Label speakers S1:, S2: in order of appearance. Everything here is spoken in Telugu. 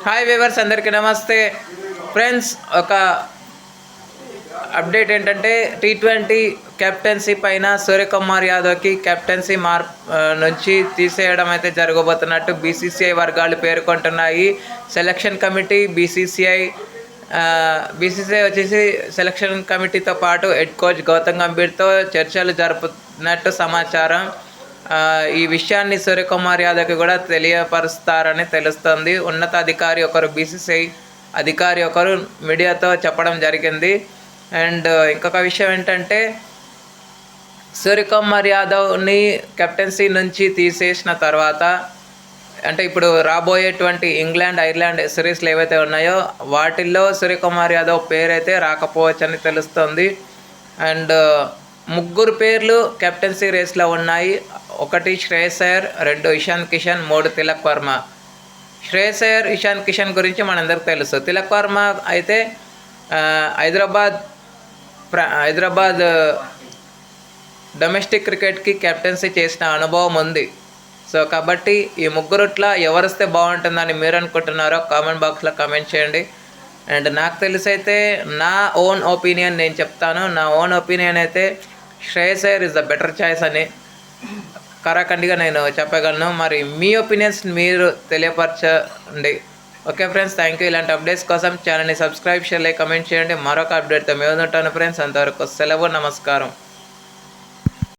S1: హాయ్ వ్యూవర్స్, అందరికీ నమస్తే ఫ్రెండ్స్. ఒక అప్డేట్ ఏంటంటే T20 కెప్టెన్సీ పైన సూర్యకుమార్ యాదవ్కి కెప్టెన్సీ నుంచి తీసేయడం అయితే జరగబోతున్నట్టు బీసీసీఐ వర్గాలు పేర్కొంటున్నాయి. సెలక్షన్ కమిటీ బీసీసీఐ వచ్చేసి సెలక్షన్ కమిటీతో పాటు హెడ్ కోచ్ గౌతమ్ గంభీర్తో చర్చలు జరుపుతున్నట్టు సమాచారం. ఈ విషయాన్ని సూర్యకుమార్ యాదవ్కి కూడా తెలియపరుస్తారని తెలుస్తుంది. ఉన్నతాధికారి ఒకరు, బీసీసీఐ అధికారి ఒకరు మీడియాతో చెప్పడం జరిగింది. అండ్ ఇంకొక విషయం ఏంటంటే, సూర్యకుమార్ యాదవ్ని కెప్టెన్సీ నుంచి తీసేసిన తర్వాత, అంటే ఇప్పుడు రాబోయేటువంటి ఇంగ్లాండ్, ఐర్లాండ్ సిరీస్లు ఏవైతే ఉన్నాయో వాటిల్లో సూర్యకుమార్ యాదవ్ పేరైతే రాకపోవచ్చని తెలుస్తుంది. అండ్ 3 పేర్లు కెప్టెన్సీ రేస్లో ఉన్నాయి. 1 శ్రేయస్ అయ్యర్, 2 ఇషాన్ కిషన్, 3 తిలక్ వర్మ. శ్రేయస్ అయ్యర్, ఇషాన్ కిషన్ గురించి మనందరికీ తెలుసు. తిలక్ వర్మ అయితే హైదరాబాద్ డొమెస్టిక్ క్రికెట్కి కెప్టెన్సీ చేసిన అనుభవం ఉంది. సో కాబట్టి ఈ 3 ఎవరిస్తే బాగుంటుందని మీరు అనుకుంటున్నారో కామెంట్ బాక్స్లో కామెంట్ చేయండి. అండ్ నాకు తెలిసి అయితే నా ఓన్ ఒపీనియన్ నేను చెప్తాను. నా ఓన్ ఒపీనియన్ అయితే Shreyas Iyer is the better choice అని కరాఖండిగా నేను చెప్పగలను. మరి మీ ఒపీనియన్స్ మీరు తెలియపరచండి. Okay friends, thank you. ఇలాంటి అప్డేట్స్ కోసం ఛానల్ని సబ్స్క్రైబ్ చేయాలి, కమెంట్ చేయండి. మరొక అప్డేట్తో మేము ఉంటాను ఫ్రెండ్స్. అంతవరకు సెలవు, నమస్కారం.